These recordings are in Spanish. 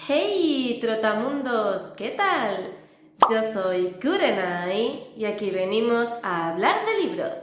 Hey, trotamundos, ¿qué tal? Yo soy Kurenai y aquí venimos a hablar de libros.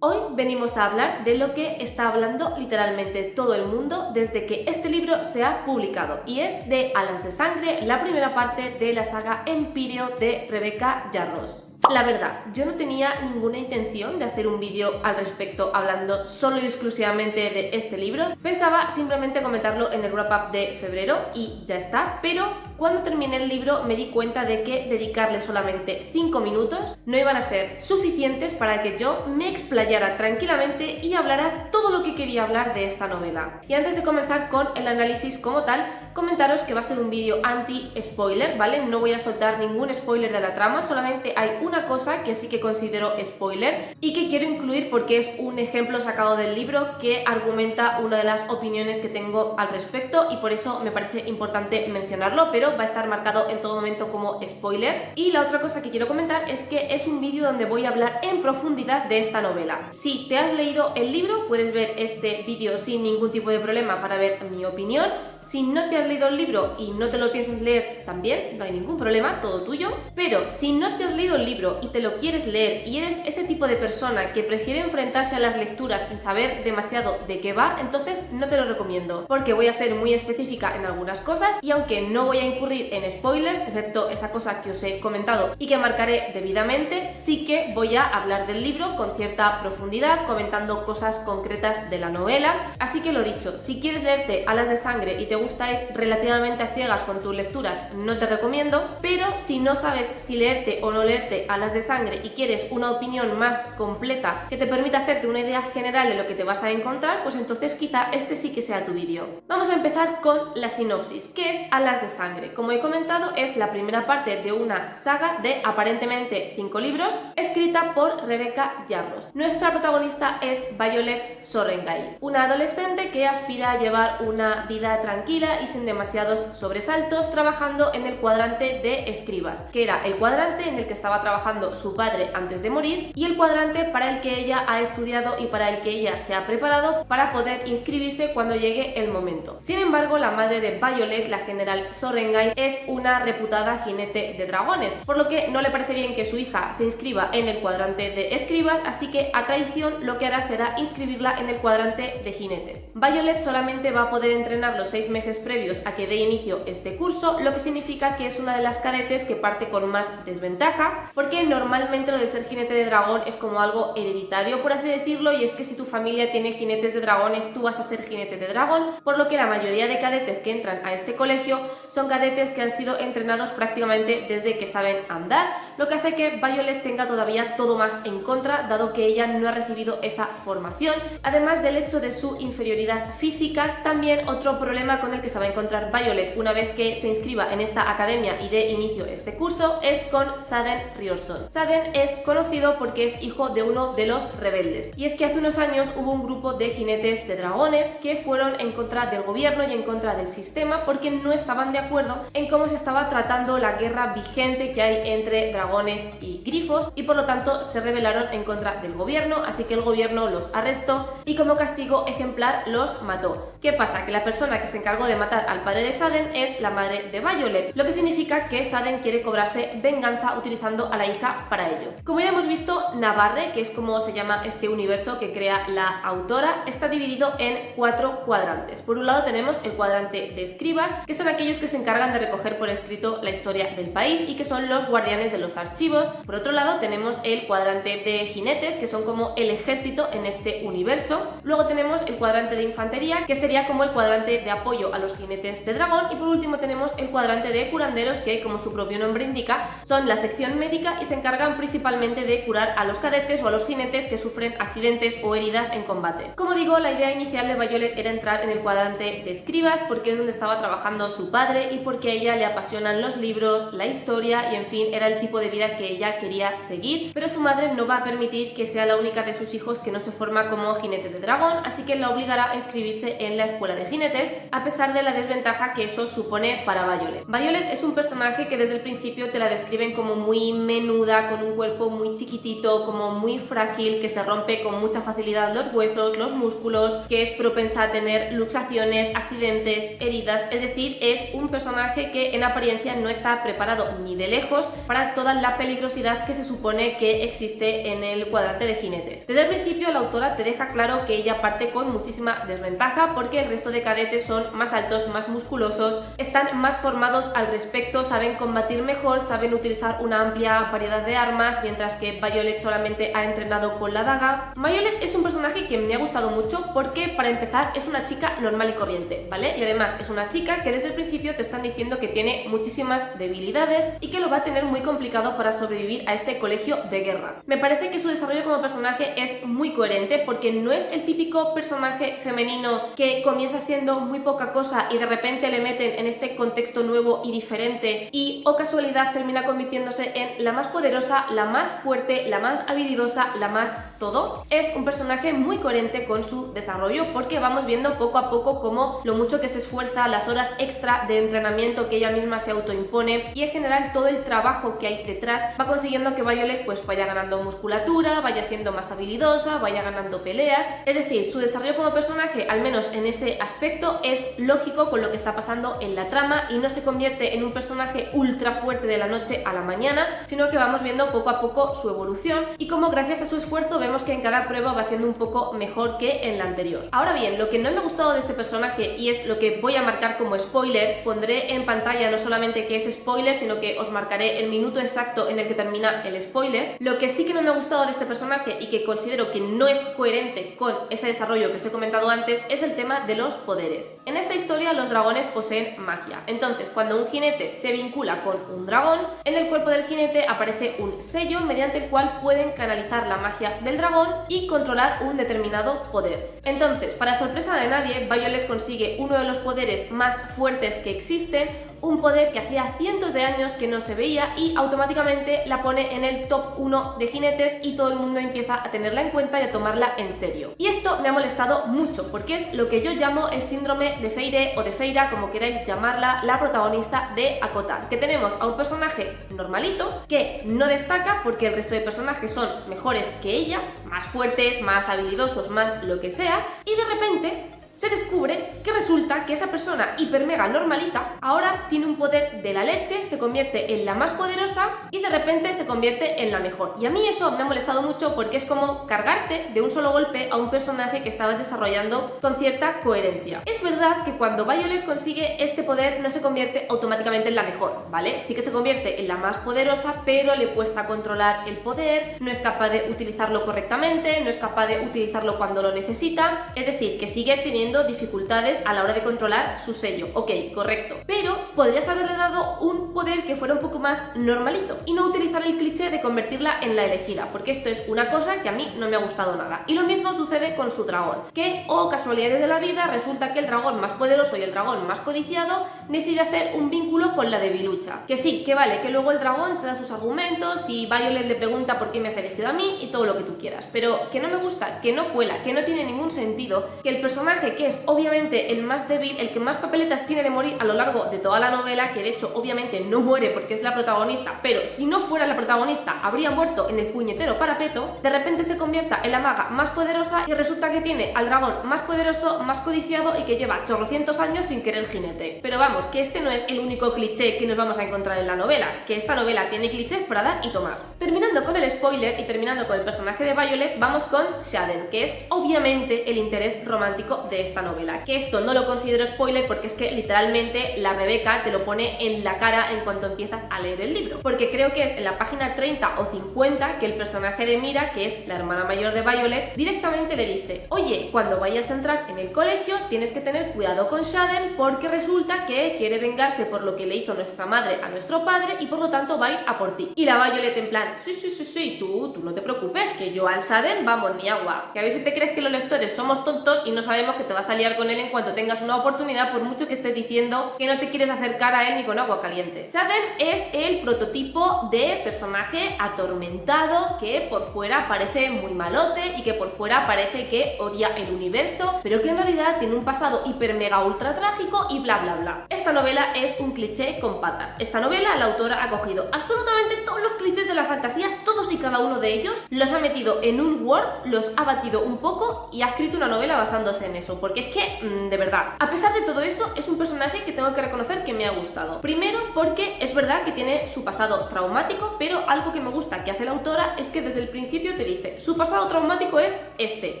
Hoy venimos a hablar de lo que está hablando literalmente todo el mundo desde que este libro se ha publicado, y es de Alas de Sangre, la primera parte de la saga Empíreo de Rebecca Yarros. La verdad, yo no tenía ninguna intención de hacer un vídeo al respecto hablando solo y exclusivamente de este libro. Pensaba simplemente comentarlo en el wrap-up de febrero y ya está, pero cuando terminé el libro me di cuenta de que dedicarle solamente 5 minutos no iban a ser suficientes para que yo me explayara tranquilamente y hablara todo lo que quería hablar de esta novela. Y antes de comenzar con el análisis como tal, comentaros que va a ser un vídeo anti-spoiler, ¿vale? No voy a soltar ningún spoiler de la trama, solamente hay una cosa que sí que considero spoiler y que quiero incluir porque es un ejemplo sacado del libro que argumenta una de las opiniones que tengo al respecto, y por eso me parece importante mencionarlo, pero va a estar marcado en todo momento como spoiler. Y la otra cosa que quiero comentar es que es un vídeo donde voy a hablar en profundidad de esta novela. Si te has leído el libro, puedes ver este vídeo sin ningún tipo de problema para ver mi opinión. Si no te has leído el libro y no te lo piensas leer, también no hay ningún problema, todo tuyo. Pero si no te has leído el libro y te lo quieres leer y eres ese tipo de persona que prefiere enfrentarse a las lecturas sin saber demasiado de qué va, entonces no te lo recomiendo, porque voy a ser muy específica en algunas cosas, y aunque no voy a incurrir en spoilers, excepto esa cosa que os he comentado y que marcaré debidamente, sí que voy a hablar del libro con cierta profundidad, comentando cosas concretas de la novela. Así que lo dicho, si quieres leerte Alas de Sangre y te gusta ir relativamente a ciegas con tus lecturas, no te recomiendo, pero si no sabes si leerte o no leerte Alas de Sangre y quieres una opinión más completa que te permita hacerte una idea general de lo que te vas a encontrar, pues entonces quizá este sí que sea tu vídeo. Vamos a empezar con la sinopsis. ¿Qué es Alas de Sangre? Como he comentado, es la primera parte de una saga de aparentemente 5 libros, escrita por Rebecca Yarros. Nuestra protagonista es Violet Sorrengail, una adolescente que aspira a llevar una vida tranquila y sin demasiados sobresaltos, trabajando en el cuadrante de escribas, que era el cuadrante en el que estaba trabajando su padre antes de morir y el cuadrante para el que ella ha estudiado y para el que ella se ha preparado para poder inscribirse cuando llegue el momento. Sin embargo, la madre de Violet, la general Sorrengail, es una reputada jinete de dragones, por lo que no le parece bien que su hija se inscriba en el cuadrante de escribas, así que a traición lo que hará será inscribirla en el cuadrante de jinetes. Violet solamente va a poder entrenar los 6 meses previos a que dé inicio este curso, lo que significa que es una de las cadetes que parte con más desventaja, porque normalmente lo de ser jinete de dragón es como algo hereditario, por así decirlo, y es que si tu familia tiene jinetes de dragones, tú vas a ser jinete de dragón, por lo que la mayoría de cadetes que entran a este colegio son cadetes que han sido entrenados prácticamente desde que saben andar, lo que hace que Violet tenga todavía todo más en contra, dado que ella no ha recibido esa formación. Además del hecho de su inferioridad física, también otro problema con el que se va a encontrar Violet una vez que se inscriba en esta academia y dé inicio a este curso es con Saden Riorson. Saden es conocido porque es hijo de uno de los rebeldes, y es que hace unos años hubo un grupo de jinetes de dragones que fueron en contra del gobierno y en contra del sistema porque no estaban de acuerdo en cómo se estaba tratando la guerra vigente que hay entre dragones y grifos, y por lo tanto se rebelaron en contra del gobierno, así que el gobierno los arrestó y como castigo ejemplar los mató. ¿Qué pasa? Que la persona que se encargó de matar al padre de Saden es la madre de Violet, lo que significa que Saden quiere cobrarse venganza utilizando a la hija para ello. Como ya hemos visto, Navarre, que es como se llama este universo que crea la autora, está dividido en 4 cuadrantes. Por un lado tenemos el cuadrante de escribas, que son aquellos que se encargan de recoger por escrito la historia del país y que son los guardianes de los archivos. Por otro lado tenemos el cuadrante de jinetes, que son como el ejército en este universo. Luego tenemos el cuadrante de infantería, que sería como el cuadrante de apoyo a los jinetes de dragón, y por último tenemos el cuadrante de curanderos, que como su propio nombre indica son la sección médica y se encargan principalmente de curar a los cadetes o a los jinetes que sufren accidentes o heridas en combate. Como digo, la idea inicial de Violet era entrar en el cuadrante de escribas porque es donde estaba trabajando su padre y porque a ella le apasionan los libros, la historia y en fin, era el tipo de vida que ella quería seguir, pero su madre no va a permitir que sea la única de sus hijos que no se forma como jinete de dragón, así que la obligará a inscribirse en la escuela de jinetes, a a pesar de la desventaja que eso supone para Violet. Violet es un personaje que desde el principio te la describen como muy menuda, con un cuerpo muy chiquitito, como muy frágil, que se rompe con mucha facilidad los huesos, los músculos, que es propensa a tener luxaciones, accidentes, heridas, es decir, es un personaje que en apariencia no está preparado ni de lejos para toda la peligrosidad que se supone que existe en el cuadrante de jinetes. Desde el principio la autora te deja claro que ella parte con muchísima desventaja porque el resto de cadetes son más altos, más musculosos, están más formados al respecto, saben combatir mejor, saben utilizar una amplia variedad de armas, mientras que Violet solamente ha entrenado con la daga. Violet es un personaje que me ha gustado mucho porque, para empezar, es una chica normal y corriente, ¿vale? Y además es una chica que desde el principio te están diciendo que tiene muchísimas debilidades y que lo va a tener muy complicado para sobrevivir a este colegio de guerra. Me parece que su desarrollo como personaje es muy coherente porque no es el típico personaje femenino que comienza siendo muy poca cosa y de repente le meten en este contexto nuevo y diferente y, oh casualidad, termina convirtiéndose en la más poderosa, la más fuerte, la más habilidosa, la más todo. Es un personaje muy coherente con su desarrollo porque vamos viendo poco a poco cómo lo mucho que se esfuerza, las horas extra de entrenamiento que ella misma se autoimpone y en general todo el trabajo que hay detrás va consiguiendo que Violet pues vaya ganando musculatura, vaya siendo más habilidosa, vaya ganando peleas. Es decir, su desarrollo como personaje, al menos en ese aspecto, es lógico con lo que está pasando en la trama y no se convierte en un personaje ultra fuerte de la noche a la mañana, sino que vamos viendo poco a poco su evolución y cómo gracias a su esfuerzo vemos que en cada prueba va siendo un poco mejor que en la anterior. Ahora bien, lo que no me ha gustado de este personaje, y es lo que voy a marcar como spoiler, pondré en pantalla no solamente que es spoiler, sino que os marcaré el minuto exacto en el que termina el spoiler. Lo que sí que no me ha gustado de este personaje y que considero que no es coherente con ese desarrollo que os he comentado antes es el tema de los poderes. En esta historia los dragones poseen magia, entonces cuando un jinete se vincula con un dragón, en el cuerpo del jinete aparece un sello mediante el cual pueden canalizar la magia del dragón y controlar un determinado poder. Entonces, para sorpresa de nadie, Violet consigue uno de los poderes más fuertes que existen, un poder que hacía cientos de años que no se veía y automáticamente la pone en el top 1 de jinetes y todo el mundo empieza a tenerla en cuenta y a tomarla en serio. Y esto me ha molestado mucho porque es lo que yo llamo el síndrome de Feire o de Feira, como queráis llamarla, la protagonista de ACOTAR, que tenemos a un personaje normalito que no destaca porque el resto de personajes son mejores que ella, más fuertes, más habilidosos, más lo que sea, y de repente se descubre que resulta que esa persona hiper mega normalita ahora tiene un poder de la leche, se convierte en la más poderosa y de repente se convierte en la mejor. Y a mí eso me ha molestado mucho porque es como cargarte de un solo golpe a un personaje que estabas desarrollando con cierta coherencia. Es verdad que cuando Violet consigue este poder no se convierte automáticamente en la mejor, ¿vale? Sí que se convierte en la más poderosa, pero le cuesta controlar el poder, no es capaz de utilizarlo correctamente, no es capaz de utilizarlo cuando lo necesita, es decir, que sigue teniendo dificultades a la hora de controlar su sello. Ok, correcto. Pero podrías haberle dado un poder que fuera un poco más normalito y no utilizar el cliché de convertirla en la elegida, porque esto es una cosa que a mí no me ha gustado nada. Y lo mismo sucede con su dragón, que, oh casualidades de la vida, resulta que el dragón más poderoso y el dragón más codiciado decide hacer un vínculo con la debilucha. Que sí, que vale, que luego el dragón te da sus argumentos y Violet le pregunta por qué me has elegido a mí y todo lo que tú quieras, pero que no me gusta, que no cuela, que no tiene ningún sentido que el personaje que es obviamente el más débil, el que más papeletas tiene de morir a lo largo de toda la novela, que de hecho obviamente no muere porque es la protagonista, pero si no fuera la protagonista habría muerto en el puñetero parapeto, de repente se convierta en la maga más poderosa y resulta que tiene al dragón más poderoso, más codiciado y que lleva chorrocientos años sin querer jinete. Pero vamos, que este no es el único cliché que nos vamos a encontrar en la novela, que esta novela tiene clichés para dar y tomar. Terminando con el spoiler y terminando con el personaje de Violet, vamos con Xaden, que es obviamente el interés romántico de esta novela, que esto no lo considero spoiler porque es que literalmente la Rebeca te lo pone en la cara en cuanto empiezas a leer el libro, porque creo que es en la página 30 o 50 que el personaje de Mira, que es la hermana mayor de Violet, directamente le dice: oye, cuando vayas a entrar en el colegio tienes que tener cuidado con Xaden porque resulta que quiere vengarse por lo que le hizo nuestra madre a nuestro padre y por lo tanto va a ir a por ti. Y la Violet en plan: sí, tú no te preocupes, que yo al Xaden, vamos, ni agua, que a ver si te crees que los lectores somos tontos y no sabemos que te te vas a liar con él en cuanto tengas una oportunidad, por mucho que estés diciendo que no te quieres acercar a él ni con agua caliente. Shaden es el prototipo de personaje atormentado que por fuera parece muy malote y que por fuera parece que odia el universo, pero que en realidad tiene un pasado hiper mega ultra trágico y bla bla bla. Esta novela es un cliché con patas. Esta novela la autora ha cogido absolutamente todos los clichés de la fantasía, todos y cada uno de ellos, los ha metido en un Word, los ha batido un poco y ha escrito una novela basándose en eso, porque es que, de verdad, a pesar de todo eso, es un personaje que tengo que reconocer que me ha gustado. Primero porque es verdad que tiene su pasado traumático, pero algo que me gusta que hace la autora es que desde el principio te dice, su pasado traumático es este,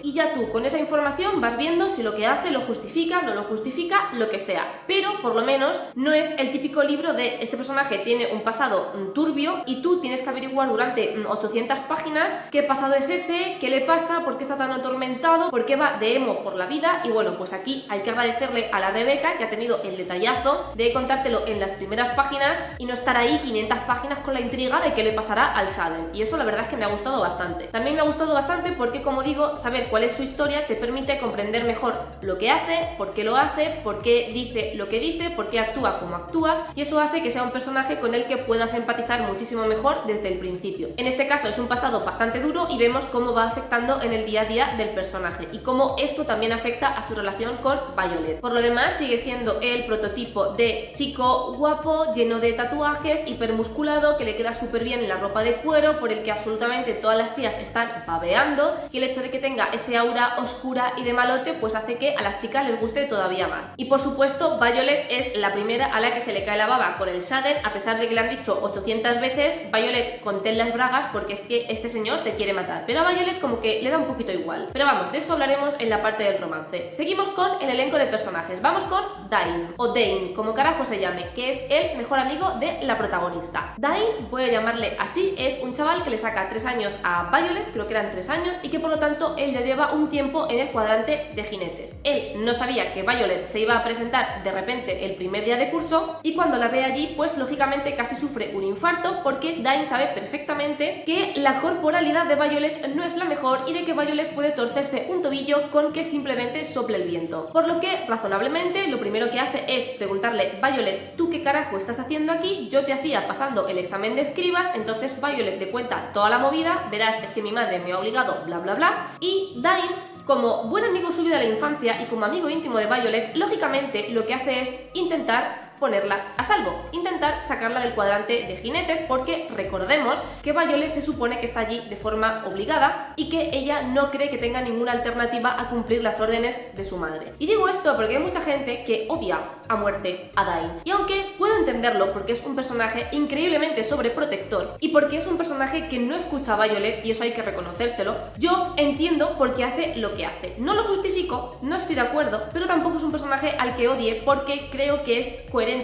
y ya tú con esa información vas viendo si lo que hace lo justifica, no lo justifica, lo que sea. Pero por lo menos no es el típico libro de este personaje tiene un pasado turbio y tú tienes que averiguar durante 800 páginas qué pasado es ese, qué le pasa, por qué está tan atormentado, por qué va de emo por la vida. Y bueno, pues aquí hay que agradecerle a la Rebeca que ha tenido el detallazo de contártelo en las primeras páginas y no estar ahí 500 páginas con la intriga de qué le pasará al Shaden, y eso la verdad es que me ha gustado bastante. También me ha gustado bastante porque, como digo, saber cuál es su historia te permite comprender mejor lo que hace, por qué lo hace, por qué dice lo que dice, por qué actúa como actúa, y eso hace que sea un personaje con el que puedas empatizar muchísimo mejor desde el principio. En este caso es un pasado bastante duro y vemos cómo va afectando en el día a día del personaje y cómo esto también afecta a su relación con Violet. Por lo demás, sigue siendo el prototipo de chico guapo, lleno de tatuajes, hipermusculado, que le queda súper bien la ropa de cuero, por el que absolutamente todas las tías están babeando, y el hecho de que tenga ese aura oscura y de malote pues hace que a las chicas les guste todavía más. Y por supuesto, Violet es la primera a la que se le cae la baba con el Shaden, a pesar de que le han dicho 800 veces, Violet, contén las bragas porque es que este señor te quiere matar. Pero a Violet como que le da un poquito igual. Pero vamos, de eso hablaremos en la parte del romance. Seguimos con el elenco de personajes. Vamos con Dain, o Dane, como carajo se llame, que es el mejor amigo de la protagonista. Dain, voy a llamarle así, es un chaval que le saca 3 años a Violet, creo que eran 3 años, y que por lo tanto él ya lleva un tiempo en el cuadrante de jinetes. Él no sabía que Violet se iba a presentar de repente el primer día de curso, y cuando la ve allí, pues lógicamente casi sufre un infarto, porque Dain sabe perfectamente que la corporalidad de Violet no es la mejor y de que Violet puede torcerse un tobillo con que simplemente sople el viento. Por lo que, razonablemente, lo primero que hace es preguntarle, Violet, ¿tú qué carajo estás haciendo aquí? Yo te hacía pasando el examen de escribas. Entonces Violet le cuenta toda la movida, verás, es que mi madre me ha obligado, bla bla bla, y Dain, como buen amigo suyo de la infancia y como amigo íntimo de Violet, lógicamente lo que hace es intentar ponerla a salvo, intentar sacarla del cuadrante de jinetes, porque recordemos que Violet se supone que está allí de forma obligada y que ella no cree que tenga ninguna alternativa a cumplir las órdenes de su madre. Y digo esto porque hay mucha gente que odia a muerte a Dain, y aunque puedo entenderlo porque es un personaje increíblemente sobreprotector y porque es un personaje que no escucha a Violet, y eso hay que reconocérselo, yo entiendo por qué hace lo que hace. No lo justifico, no estoy de acuerdo, pero tampoco es un personaje al que odie, porque creo que es coherente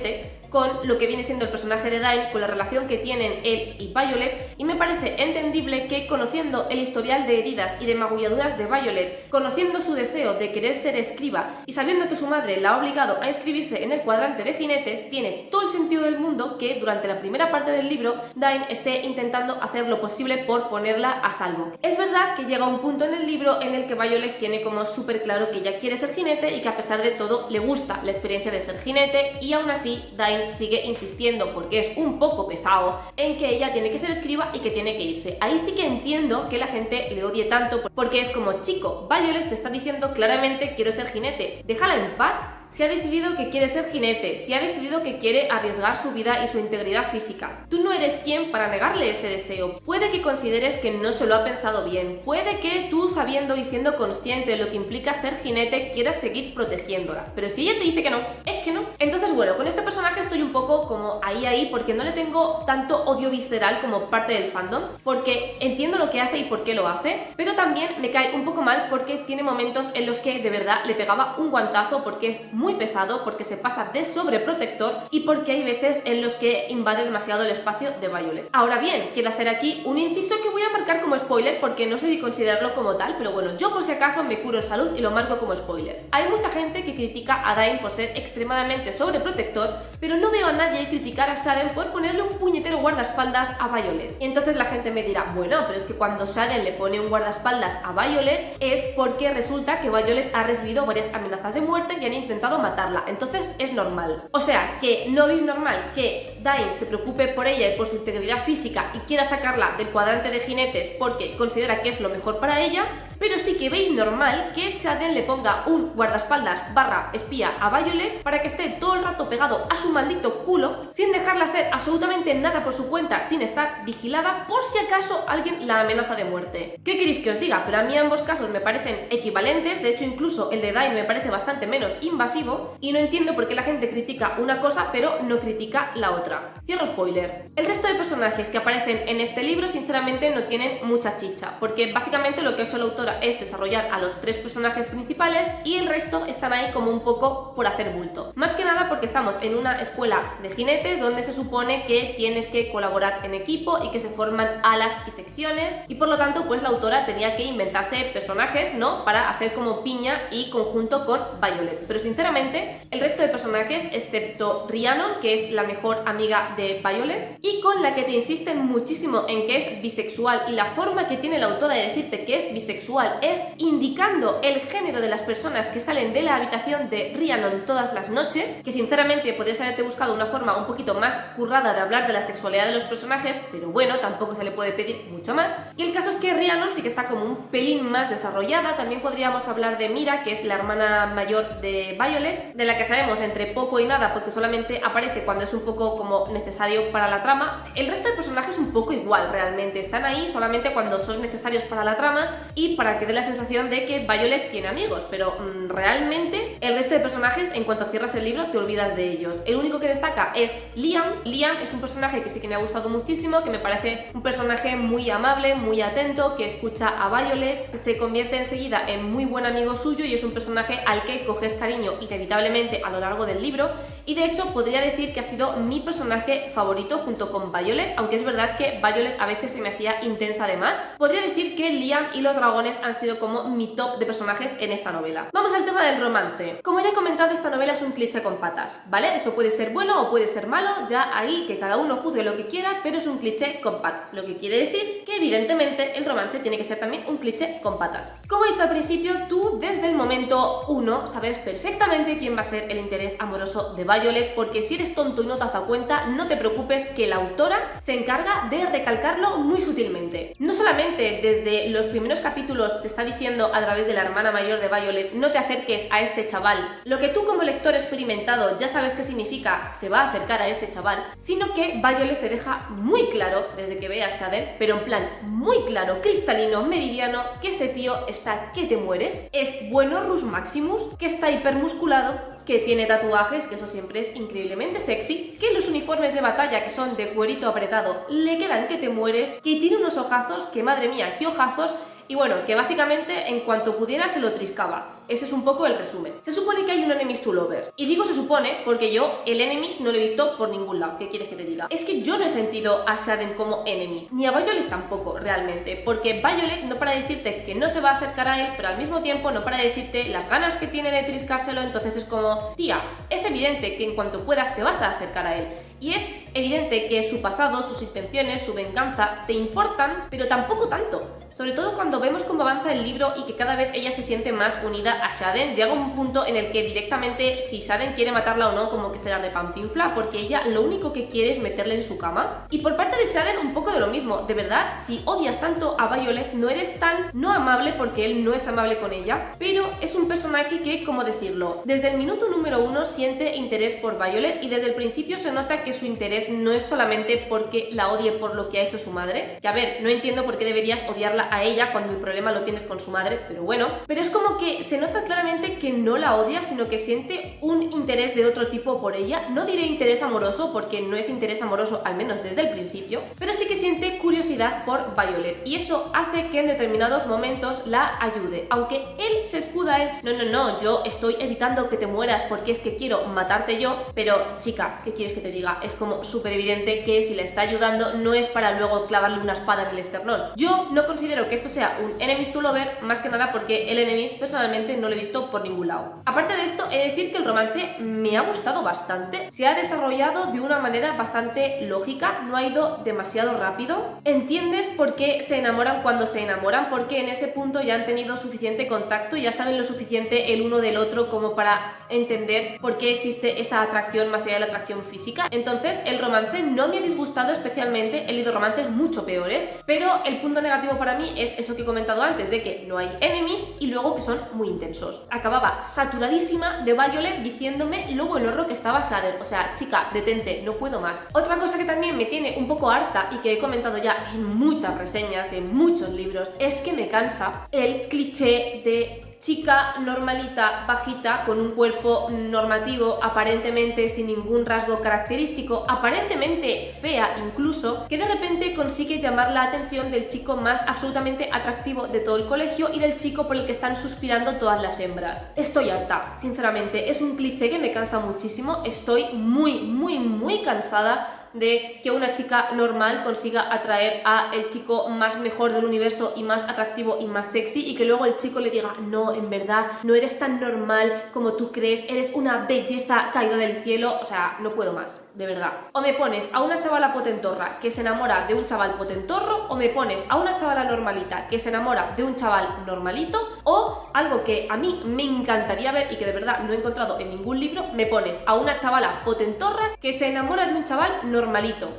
con lo que viene siendo el personaje de Dain, con la relación que tienen él y Violet, y me parece entendible que, conociendo el historial de heridas y de magulladuras de Violet, conociendo su deseo de querer ser escriba y sabiendo que su madre la ha obligado a inscribirse en el cuadrante de jinetes, tiene todo el sentido del mundo que durante la primera parte del libro Dain esté intentando hacer lo posible por ponerla a salvo. Es verdad que llega un punto en el libro en el que Violet tiene como súper claro que ella quiere ser jinete y que a pesar de todo le gusta la experiencia de ser jinete, y aún así Dain sigue insistiendo, porque es un poco pesado, en que ella tiene que ser escriba y que tiene que irse. Ahí sí que entiendo que la gente le odie tanto, porque es como, chico, Violet te está diciendo claramente quiero ser jinete, déjala en paz. Si ha decidido que quiere ser jinete, si ha decidido que quiere arriesgar su vida y su integridad física, tú no eres quien para negarle ese deseo. Puede que consideres que no se lo ha pensado bien, puede que tú, sabiendo y siendo consciente de lo que implica ser jinete, quieras seguir protegiéndola, pero si ella te dice que no, es que no. Entonces bueno, con este personaje estoy un poco como ahí, porque no le tengo tanto odio visceral como parte del fandom, porque entiendo lo que hace y por qué lo hace, pero también me cae un poco mal porque tiene momentos en los que de verdad le pegaba un guantazo, porque es muy pesado, porque se pasa de sobreprotector y porque hay veces en los que invade demasiado el espacio de Violet. Ahora bien, quiero hacer aquí un inciso que voy a marcar como spoiler porque no sé si considerarlo como tal, pero bueno, yo por si acaso me curo en salud y lo marco como spoiler. Hay mucha gente que critica a Dain por ser extremadamente sobreprotector, pero no veo a nadie criticar a Shaden por ponerle un puñetero guardaespaldas a Violet. Y entonces la gente me dirá, bueno, pero es que cuando Shaden le pone un guardaespaldas a Violet es porque resulta que Violet ha recibido varias amenazas de muerte y han intentado matarla, entonces es normal. O sea, que no veis normal que Dain se preocupe por ella y por su integridad física y quiera sacarla del cuadrante de jinetes porque considera que es lo mejor para ella, pero sí que veis normal que Shaden le ponga un guardaespaldas barra espía a Violet para que esté todo el rato pegado a su maldito culo sin dejarla hacer absolutamente nada por su cuenta, sin estar vigilada por si acaso alguien la amenaza de muerte. ¿Qué queréis que os diga? Pero a mí ambos casos me parecen equivalentes, de hecho incluso el de Dain me parece bastante menos invasivo y no entiendo por qué la gente critica una cosa pero no critica la otra. Cierro spoiler. El resto de personajes que aparecen en este libro sinceramente no tienen mucha chicha, porque básicamente lo que ha hecho la autora es desarrollar a los 3 personajes principales y el resto están ahí como un poco por hacer bulto. Más que nada porque estamos en una escuela de jinetes donde se supone que tienes que colaborar en equipo y que se forman alas y secciones y por lo tanto pues la autora tenía que inventarse personajes, ¿no? Para hacer como piña y conjunto con Violet. Pero sinceramente el resto de personajes, excepto Rhiannon, que es la mejor amiga de Violet y con la que te insisten muchísimo en que es bisexual, y la forma que tiene la autora de decirte que es bisexual es indicando el género de las personas que salen de la habitación de Rhiannon todas las noches, que sinceramente podrías haberte buscado una forma un poquito más currada de hablar de la sexualidad de los personajes, pero bueno, tampoco se le puede pedir mucho más. Y el caso es que Rhiannon sí que está como un pelín más desarrollada. También podríamos hablar de Mira, que es la hermana mayor de Violet, de la que sabemos entre poco y nada porque solamente aparece cuando es un poco como necesario para la trama. El resto de personajes un poco igual realmente, están ahí solamente cuando son necesarios para la trama y para que dé la sensación de que Violet tiene amigos, pero realmente el resto de personajes, en cuanto cierras el libro te olvidas de ellos. El único que destaca es Liam. Liam es un personaje que sí que me ha gustado muchísimo, que me parece un personaje muy amable, muy atento, que escucha a Violet, que se convierte enseguida en muy buen amigo suyo y es un personaje al que coges cariño inevitablemente a lo largo del libro, y de hecho podría decir que ha sido mi personaje favorito junto con Violet, aunque es verdad que Violet a veces se me hacía intensa de más. Podría decir que Liam y los dragones han sido como mi top de personajes en esta novela. Vamos al tema del romance. Como ya he comentado, esta novela es un cliché con patas, ¿vale? Eso puede ser bueno o puede ser malo, ya ahí que cada uno juzgue lo que quiera, pero es un cliché con patas, lo que quiere decir que evidentemente el romance tiene que ser también un cliché con patas. Como he dicho al principio, tú desde el momento 1 sabes perfectamente quién va a ser el interés amoroso de Violet, porque si eres tonto y no te has dado cuenta, no te preocupes que la autora se encarga de recalcarlo muy sutilmente. No solamente desde los primeros capítulos te está diciendo a través de la hermana mayor de Violet, no te acerques a este chaval, lo que tú como lector experimentado ya sabes qué significa, se va a acercar a ese chaval, sino que Violet te deja muy claro, desde que ve a Shaden, pero en plan muy claro, cristalino, meridiano, que este tío está que te mueres, es bueno Rus Maximus, que está hipermusculado, que tiene tatuajes, que eso siempre es increíblemente sexy, que los uniformes de batalla, que son de cuerito apretado, le quedan que te mueres, que tiene unos ojazos, que madre mía, qué ojazos, y bueno, que básicamente en cuanto pudiera se lo triscaba. Ese es un poco el resumen. Se supone que hay un enemies to lover. Y digo se supone porque yo el enemies no lo he visto por ningún lado. ¿Qué quieres que te diga? Es que yo no he sentido a Shaden como enemies, ni a Violet tampoco, realmente. Porque Violet no para decirte que no se va a acercar a él, pero al mismo tiempo no para decirte las ganas que tiene de triscárselo. Entonces es como, tía, es evidente que en cuanto puedas te vas a acercar a él. Y es evidente que su pasado, sus intenciones, su venganza te importan, pero tampoco tanto. Sobre todo cuando vemos cómo avanza el libro y que cada vez ella se siente más unida a Shaden. Llega un punto en el que directamente, si Shaden quiere matarla o no, como que se la repampinfla, porque ella lo único que quiere es meterle en su cama. Y por parte de Shaden un poco de lo mismo. De verdad, si odias tanto a Violet, no eres tan no amable, porque él no es amable con ella, pero es un personaje que, ¿cómo decirlo? Desde el minuto número 1 siente interés por Violet y desde el principio se nota que su interés no es solamente porque la odie por lo que ha hecho su madre. Que a ver, no entiendo por qué deberías odiarla a ella cuando el problema lo tienes con su madre, pero bueno. Pero es como que se nota claramente que no la odia, sino que siente un interés de otro tipo por ella. No diré interés amoroso porque no es interés amoroso, al menos desde el principio, pero sí que siente curiosidad por Violet y eso hace que en determinados momentos la ayude, aunque él se escuda en no, yo estoy evitando que te mueras porque es que quiero matarte yo. Pero chica, ¿qué quieres que te diga? Es como súper evidente que si le está ayudando no es para luego clavarle una espada en el esternón. Yo no considero que esto sea un enemies to lover, más que nada porque el enemies personalmente no lo he visto por ningún lado. Aparte de esto, he de decir que el romance me ha gustado bastante. Se ha desarrollado de una manera bastante lógica, no ha ido demasiado rápido. Entiendes por qué se enamoran cuando se enamoran, porque en ese punto ya han tenido suficiente contacto y ya saben lo suficiente el uno del otro como para entender por qué existe esa atracción más allá de la atracción física. Entonces el romance no me ha disgustado especialmente, he leído romances mucho peores, pero el punto negativo para mí es eso que he comentado antes, de que no hay enemies y luego que son muy intensos. Acababa saturadísima de Violet diciéndome lo buenorro que estaba Xander. O sea, chica, detente, no puedo más. Otra cosa que también me tiene un poco harta y que he comentado ya en muchas reseñas de muchos libros es que me cansa el cliché de chica normalita, bajita, con un cuerpo normativo, aparentemente sin ningún rasgo característico, aparentemente fea incluso, que de repente consigue llamar la atención del chico más absolutamente atractivo de todo el colegio y del chico por el que están suspirando todas las hembras. Estoy harta, sinceramente, es un cliché que me cansa muchísimo, estoy muy cansada de que una chica normal consiga atraer a el chico más mejor del universo y más atractivo y más sexy y que luego el chico le diga no, en verdad, no eres tan normal como tú crees, eres una belleza caída del cielo. O sea, no puedo más, de verdad. O me pones a una chavala potentorra que se enamora de un chaval potentorro, o me pones a una chavala normalita que se enamora de un chaval normalito, o algo que a mí me encantaría ver y que de verdad no he encontrado en ningún libro, me pones a una chavala potentorra que se enamora de un chaval normalito.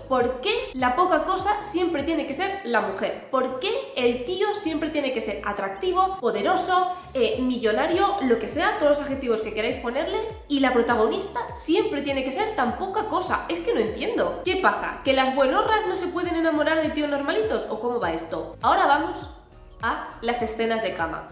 ¿Por qué la poca cosa siempre tiene que ser la mujer? ¿Por qué el tío siempre tiene que ser atractivo, poderoso, millonario, lo que sea, todos los adjetivos que queráis ponerle, y la protagonista siempre tiene que ser tan poca cosa? Es que no entiendo. ¿Qué pasa? ¿Que las buenorras no se pueden enamorar de tíos normalitos? ¿O cómo va esto? Ahora vamos a las escenas de cama.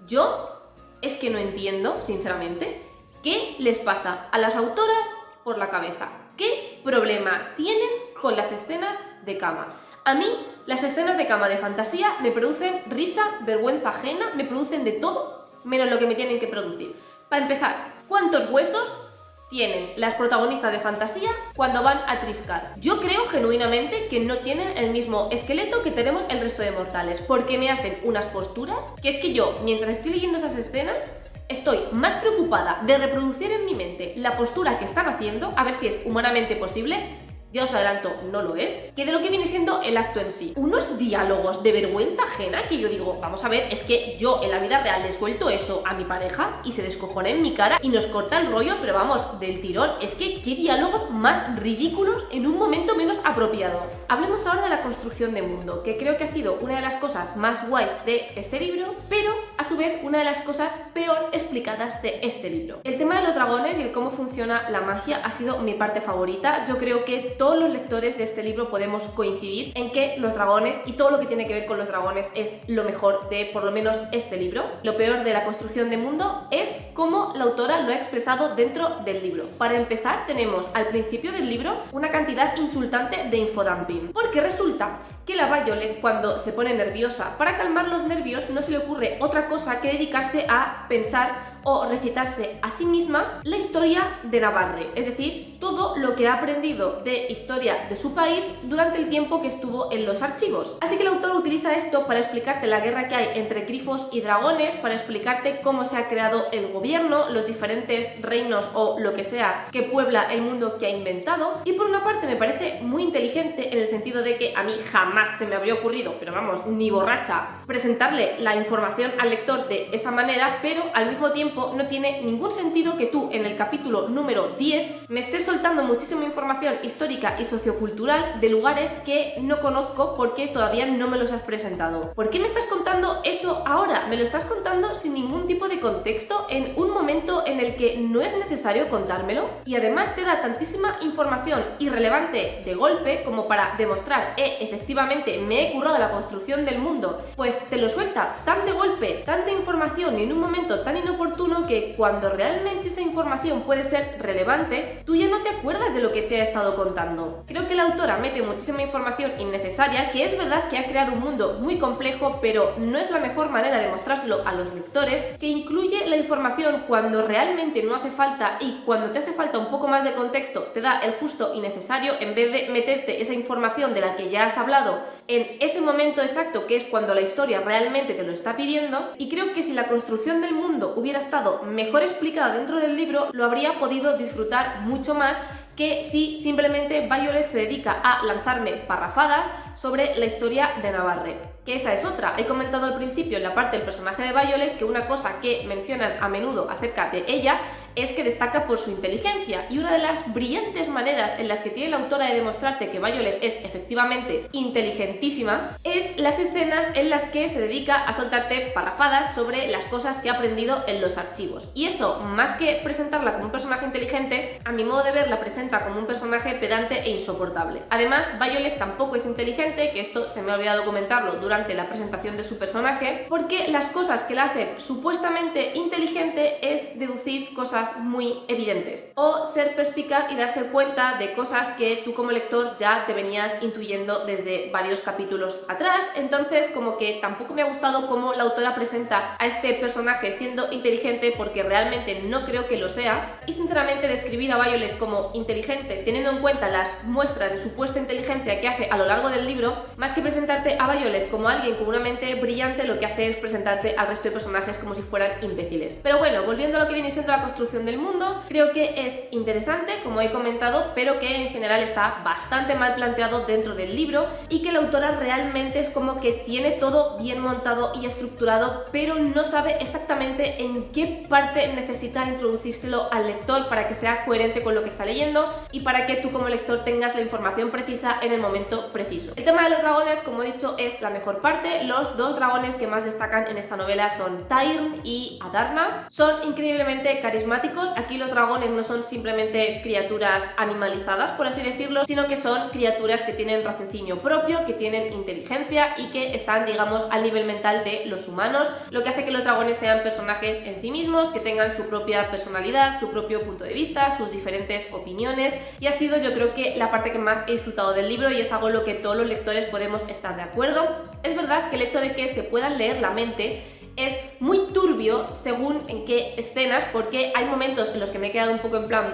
Yo es que no entiendo, sinceramente, qué les pasa a las autoras por la cabeza. ¿Qué problema tienen con las escenas de cama? A mí, las escenas de cama de fantasía me producen risa, vergüenza ajena, me producen de todo, menos lo que me tienen que producir. Para empezar, ¿cuántos huesos tienen las protagonistas de fantasía cuando van a triscar? Yo creo genuinamente que no tienen el mismo esqueleto que tenemos el resto de mortales, porque me hacen unas posturas que es que yo, mientras estoy leyendo esas escenas, estoy más preocupada de reproducir en mi mente la postura que están haciendo, a ver si es humanamente posible, ya os adelanto, no lo es, que de lo que viene siendo el acto en sí. Unos diálogos de vergüenza ajena que yo digo, vamos a ver, es que yo en la vida real le suelto eso a mi pareja y se descojona en mi cara y nos corta el rollo, pero vamos, del tirón. Es que qué diálogos más ridículos en un momento menos apropiado. Hablemos ahora de la construcción de mundo, que creo que ha sido una de las cosas más guays de este libro, pero a su vez una de las cosas peor explicadas de este libro. El tema de los dragones y el cómo funciona la magia ha sido mi parte favorita. Yo creo que todos los lectores de este libro podemos coincidir en que los dragones y todo lo que tiene que ver con los dragones es lo mejor de por lo menos este libro. Lo peor de la construcción de mundo es cómo la autora lo ha expresado dentro del libro. Para empezar, tenemos al principio del libro una cantidad insultante de infodumping, porque resulta que la Violet, cuando se pone nerviosa, para calmar los nervios no se le ocurre otra cosa que dedicarse a pensar o recitarse a sí misma la historia de Navarre, es decir, todo lo que ha aprendido de historia de su país durante el tiempo que estuvo en los archivos. Así que el autor utiliza esto para explicarte la guerra que hay entre grifos y dragones, para explicarte cómo se ha creado el gobierno, los diferentes reinos o lo que sea que puebla el mundo que ha inventado. Y por una parte me parece muy inteligente en el sentido de que a mí jamás se me habría ocurrido, pero vamos, ni borracha, presentarle la información al lector de esa manera, pero al mismo tiempo no tiene ningún sentido que tú en el capítulo número 10 me estés soltando muchísima información histórica y sociocultural de lugares que no conozco porque todavía no me los has presentado. ¿Por qué me estás contando eso ahora? Me lo estás contando sin ningún tipo de contexto en un momento en el que no es necesario contármelo, y además te da tantísima información irrelevante de golpe como para demostrar efectivamente me he currado la construcción del mundo. Pues te lo suelta tan de golpe, tanta información y en un momento tan inoportuno oportuno que cuando realmente esa información puede ser relevante, tú ya no te acuerdas de lo que te ha estado contando. Creo que la autora mete muchísima información innecesaria, que es verdad que ha creado un mundo muy complejo, pero no es la mejor manera de mostrárselo a los lectores, que incluye la información cuando realmente no hace falta y cuando te hace falta un poco más de contexto te da el justo y necesario, en vez de meterte esa información de la que ya has hablado en ese momento exacto, que es cuando la historia realmente te lo está pidiendo. Y creo que si la construcción del mundo hubiera estado mejor explicada dentro del libro, lo habría podido disfrutar mucho más que si simplemente Violet se dedica a lanzarme parrafadas sobre la historia de Navarre. Que esa es otra. He comentado al principio en la parte del personaje de Violet que una cosa que mencionan a menudo acerca de ella es que destaca por su inteligencia, y una de las brillantes maneras en las que tiene la autora de demostrarte que Violet es efectivamente inteligentísima es las escenas en las que se dedica a soltarte parrafadas sobre las cosas que ha aprendido en los archivos. Y eso, más que presentarla como un personaje inteligente, a mi modo de ver la presenta como un personaje pedante e insoportable. Además, Violet tampoco es inteligente, que esto se me ha olvidado comentarlo durante la presentación de su personaje, porque las cosas que la hacen supuestamente inteligente es deducir cosas muy evidentes o ser perspicaz y darse cuenta de cosas que tú como lector ya te venías intuyendo desde varios capítulos atrás. Entonces, como que tampoco me ha gustado cómo la autora presenta a este personaje siendo inteligente, porque realmente no creo que lo sea, y sinceramente describir a Violet como inteligente teniendo en cuenta las muestras de supuesta inteligencia que hace a lo largo del libro, más que presentarte a Violet como alguien con una mente brillante, lo que hace es presentarte al resto de personajes como si fueran imbéciles. Pero bueno, volviendo a lo que viene siendo la construcción del mundo, creo que es interesante, como he comentado, pero que en general está bastante mal planteado dentro del libro, y que la autora realmente es como que tiene todo bien montado y estructurado, pero no sabe exactamente en qué parte necesita introducírselo al lector para que sea coherente con lo que está leyendo y para que tú como lector tengas la información precisa en el momento preciso. El tema de los dragones, como he dicho, es la mejor parte. Los dos dragones que más destacan en esta novela son Tairn y Adarna. Son increíblemente carismáticos. Aquí los dragones no son simplemente criaturas animalizadas, por así decirlo, sino que son criaturas que tienen raciocinio propio, que tienen inteligencia y que están, digamos, al nivel mental de los humanos, lo que hace que los dragones sean personajes en sí mismos, que tengan su propia personalidad, su propio punto de vista, sus diferentes opiniones, y ha sido, yo creo, que la parte que más he disfrutado del libro, y es algo en lo que todos los lectores podemos estar de acuerdo. Es verdad que el hecho de que se puedan leer la mente es muy turbio según en qué escenas, porque hay momentos en los que me he quedado un poco en plan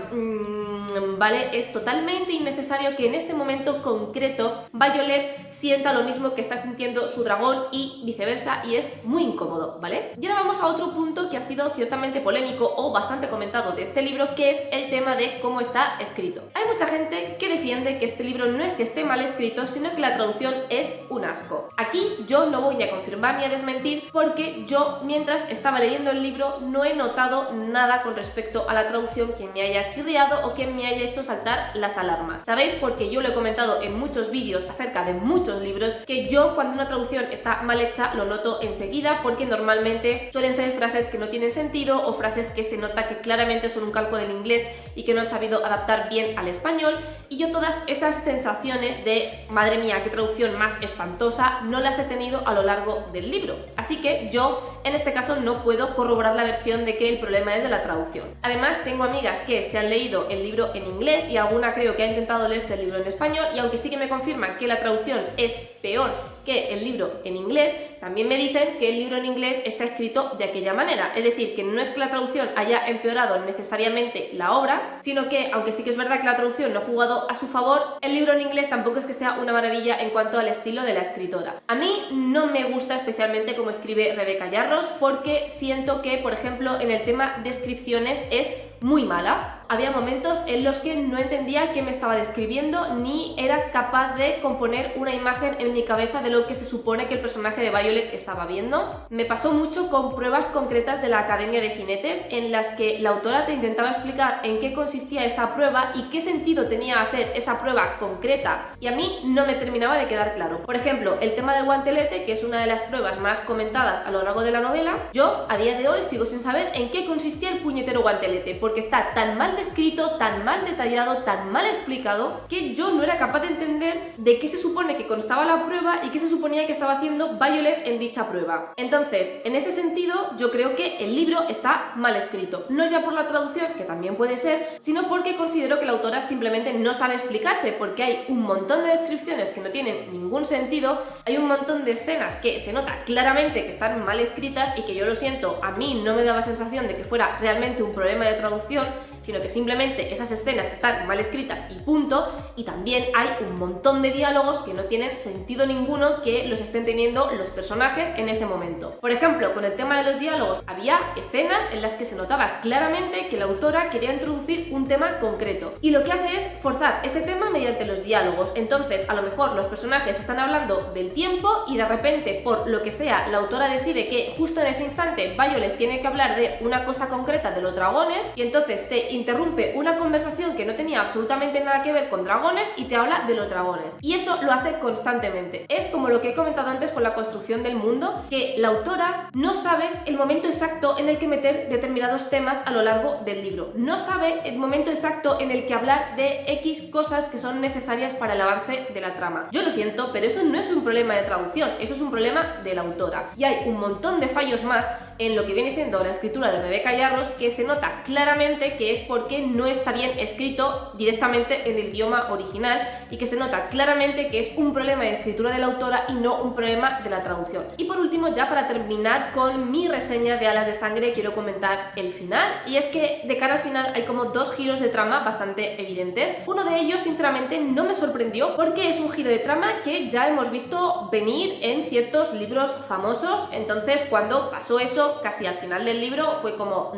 vale, es totalmente innecesario que en este momento concreto Violet sienta lo mismo que está sintiendo su dragón y viceversa, y es muy incómodo, ¿vale? Y ahora vamos a otro punto que ha sido ciertamente polémico o bastante comentado de este libro, que es el tema de cómo está escrito. Hay mucha gente que defiende que este libro no es que esté mal escrito, sino que la traducción es un asco. Aquí yo no voy ni a confirmar ni a desmentir, porque yo mientras estaba leyendo el libro no he notado nada con respecto a la traducción que me haya chirriado o que me haya hecho saltar las alarmas. ¿Sabéis? Porque yo lo he comentado en muchos vídeos acerca de muchos libros, que yo cuando una traducción está mal hecha lo noto enseguida, porque normalmente suelen ser frases que no tienen sentido o frases que se nota que claramente son un calco del inglés y que no han sabido adaptar bien al español, y yo todas esas sensaciones de madre mía, qué traducción más espantosa, no las he tenido a lo largo del libro. Así que yo en este caso no puedo corroborar la versión de que el problema es de la traducción. Además, tengo amigas que se han leído el libro en inglés y alguna creo que ha intentado leerse el libro en español, y aunque sí que me confirman que la traducción es peor que el libro en inglés, también me dicen que el libro en inglés está escrito de aquella manera. Es decir, que no es que la traducción haya empeorado necesariamente la obra, sino que, aunque sí que es verdad que la traducción no ha jugado a su favor, el libro en inglés tampoco es que sea una maravilla en cuanto al estilo de la escritora. A mí no me gusta especialmente cómo escribe Rebeca Yarros, porque siento que, por ejemplo, en el tema descripciones es muy mala. Había momentos en los que no entendía qué me estaba describiendo, ni era capaz de componer una imagen en mi cabeza de lo que se supone que el personaje de Violet estaba viendo. Me pasó mucho con pruebas concretas de la Academia de Jinetes, en las que la autora te intentaba explicar en qué consistía esa prueba y qué sentido tenía hacer esa prueba concreta, y a mí no me terminaba de quedar claro. Por ejemplo, el tema del guantelete, que es una de las pruebas más comentadas a lo largo de la novela, yo a día de hoy sigo sin saber en qué consistía el puñetero guantelete, porque está tan mal mal descrito, tan mal detallado, tan mal explicado, que yo no era capaz de entender de qué se supone que constaba la prueba y qué se suponía que estaba haciendo Violet en dicha prueba. Entonces, en ese sentido, yo creo que el libro está mal escrito. No ya por la traducción, que también puede ser, sino porque considero que la autora simplemente no sabe explicarse, porque hay un montón de descripciones que no tienen ningún sentido, hay un montón de escenas que se nota claramente que están mal escritas y que yo lo siento, a mí no me daba sensación de que fuera realmente un problema de traducción, sino que simplemente esas escenas están mal escritas y punto, y también hay un montón de diálogos que no tienen sentido ninguno que los estén teniendo los personajes en ese momento. Por ejemplo, con el tema de los diálogos, había escenas en las que se notaba claramente que la autora quería introducir un tema concreto, y lo que hace es forzar ese tema mediante los diálogos. Entonces, a lo mejor los personajes están hablando del tiempo y de repente, por lo que sea, la autora decide que justo en ese instante Violet tiene que hablar de una cosa concreta de los dragones, y entonces te interrumpe una conversación que no tenía absolutamente nada que ver con dragones y te habla de los dragones. Y eso lo hace constantemente. Es como lo que he comentado antes con la construcción del mundo, que la autora no sabe el momento exacto en el que meter determinados temas a lo largo del libro. No sabe el momento exacto en el que hablar de X cosas que son necesarias para el avance de la trama. Yo lo siento, pero eso no es un problema de traducción, eso es un problema de la autora. Y hay un montón de fallos más en lo que viene siendo la escritura de Rebecca Yarros, que se nota claramente que es porque no está bien escrito directamente en el idioma original, y que se nota claramente que es un problema de escritura de la autora y no un problema de la traducción. Y por último, ya para terminar con mi reseña de Alas de Sangre, quiero comentar el final, y es que de cara al final hay como dos giros de trama bastante evidentes. Uno de ellos sinceramente no me sorprendió porque es un giro de trama que ya hemos visto venir en ciertos libros famosos. Entonces, cuando pasó eso casi al final del libro fue como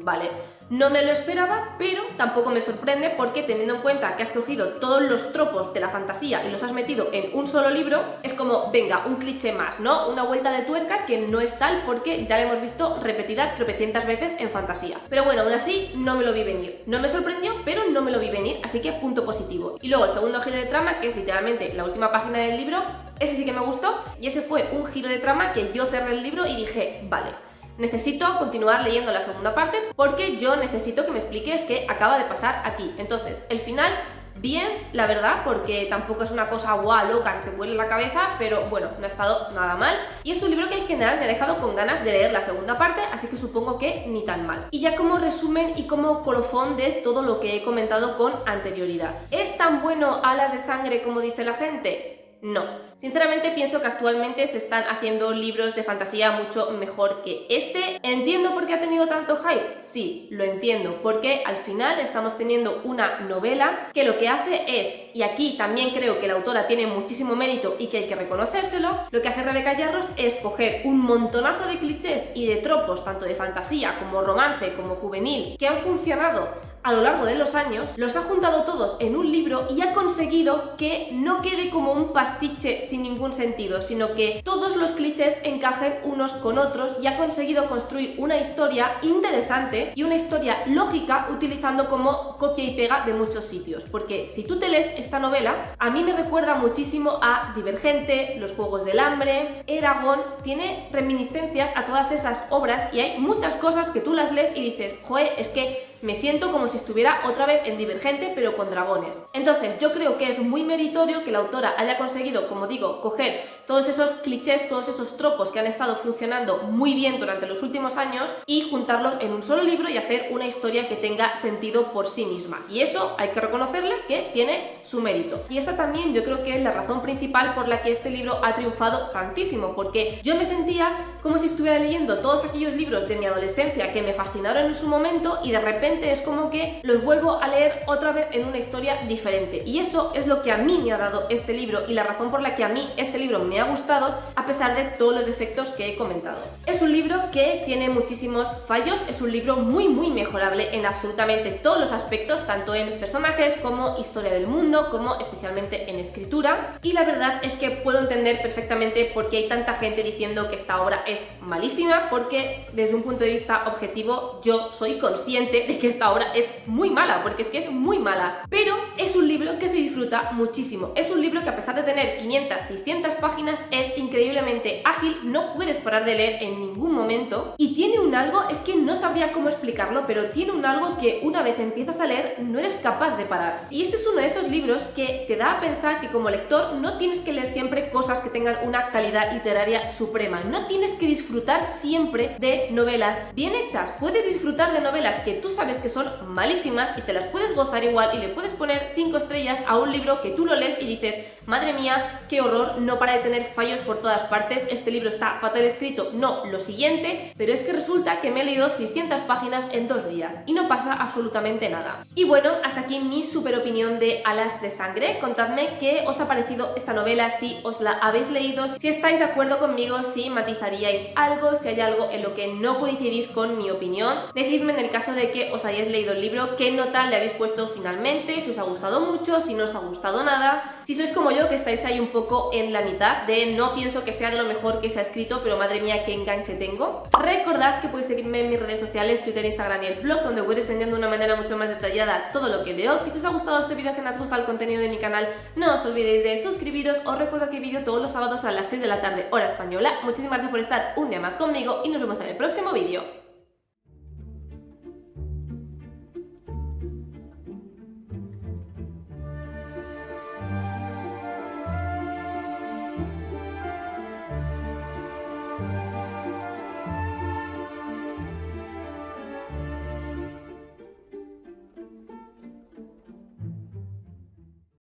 vale, no me lo esperaba, pero tampoco me sorprende, porque teniendo en cuenta que has cogido todos los tropos de la fantasía y los has metido en un solo libro, es como, venga, un cliché más, ¿no? Una vuelta de tuerca que no es tal, porque ya la hemos visto repetida tropecientas veces en fantasía. Pero bueno, aún así no me lo vi venir. No me sorprendió, pero no me lo vi venir, así que punto positivo. Y luego el segundo giro de trama, que es literalmente la última página del libro, ese sí que me gustó, y ese fue un giro de trama que yo cerré el libro y dije, vale, necesito continuar leyendo la segunda parte porque yo necesito que me expliques qué acaba de pasar aquí. Entonces, el final, bien, la verdad, porque tampoco es una cosa guau, loca, que te vuele la cabeza, pero bueno, no ha estado nada mal. Y es un libro que en general me ha dejado con ganas de leer la segunda parte, así que supongo que ni tan mal. Y ya como resumen y como colofón de todo lo que he comentado con anterioridad, ¿es tan bueno Alas de Sangre como dice la gente? No. Sinceramente pienso que actualmente se están haciendo libros de fantasía mucho mejor que este. ¿Entiendo por qué ha tenido tanto hype? Sí, lo entiendo, porque al final estamos teniendo una novela que lo que hace es, y aquí también creo que la autora tiene muchísimo mérito y que hay que reconocérselo, lo que hace Rebecca Yarros es coger un montonazo de clichés y de tropos, tanto de fantasía como romance como juvenil, que han funcionado a lo largo de los años, los ha juntado todos en un libro y ha conseguido que no quede como un pastiche sin ningún sentido, sino que todos los clichés encajen unos con otros, y ha conseguido construir una historia interesante y una historia lógica utilizando como copia y pega de muchos sitios. Porque si tú te lees esta novela, a mí me recuerda muchísimo a Divergente, Los Juegos del Hambre, Eragon, tiene reminiscencias a todas esas obras, y hay muchas cosas que tú las lees y dices, joder, es que me siento como si estuviera otra vez en Divergente pero con dragones. Entonces yo creo que es muy meritorio que la autora haya conseguido, como digo, coger todos esos clichés, todos esos tropos que han estado funcionando muy bien durante los últimos años y juntarlos en un solo libro y hacer una historia que tenga sentido por sí misma. Y eso hay que reconocerle que tiene su mérito. Y esa también yo creo que es la razón principal por la que este libro ha triunfado tantísimo, porque yo me sentía como si estuviera leyendo todos aquellos libros de mi adolescencia que me fascinaron en su momento, y de repente es como que los vuelvo a leer otra vez en una historia diferente. Y eso es lo que a mí me ha dado este libro y la razón por la que a mí este libro me ha gustado, a pesar de todos los defectos que he comentado. Es un libro que tiene muchísimos fallos, es un libro muy mejorable en absolutamente todos los aspectos, tanto en personajes como historia del mundo, como especialmente en escritura, y la verdad es que puedo entender perfectamente por qué hay tanta gente diciendo que esta obra es malísima, porque desde un punto de vista objetivo yo soy consciente de que esta obra es muy mala, porque es que es muy mala. Pero es un libro que se disfruta muchísimo. Es un libro que, a pesar de tener 500, 600 páginas, es increíblemente ágil, no puedes parar de leer en ningún momento, y tiene un algo, es que no sabría cómo explicarlo, pero tiene un algo que una vez empiezas a leer no eres capaz de parar. Y este es uno de esos libros que te da a pensar que como lector no tienes que leer siempre cosas que tengan una calidad literaria suprema, no tienes que disfrutar siempre de novelas bien hechas. Puedes disfrutar de novelas que tú sabes que son malísimas y te las puedes gozar igual, y le puedes poner 5 estrellas a un libro que tú lo lees y dices, madre mía, qué horror, no para de tener fallos por todas partes, este libro está fatal escrito, no, lo siguiente. Pero es que resulta que me he leído 600 páginas en 2 días y no pasa absolutamente nada. Y bueno, hasta aquí mi super opinión de Alas de Sangre. Contadme qué os ha parecido esta novela, si os la habéis leído, si estáis de acuerdo conmigo, si matizaríais algo, si hay algo en lo que no coincidís con mi opinión. Decidme, en el caso de que os hayáis leído el libro, qué nota le habéis puesto finalmente, si os ha gustado mucho, si no os ha gustado nada. Si sois como yo, que estáis ahí un poco en la mitad de no pienso que sea de lo mejor que se ha escrito, pero madre mía qué enganche tengo. Recordad que podéis seguirme en mis redes sociales, Twitter, Instagram y el blog, donde voy enseñando de una manera mucho más detallada todo lo que leo. Y si os ha gustado este vídeo, que os gusta el contenido de mi canal, no os olvidéis de suscribiros. Os recuerdo que hay vídeo todos los sábados a las 6 de la tarde, hora española. Muchísimas gracias por estar un día más conmigo y nos vemos en el próximo vídeo.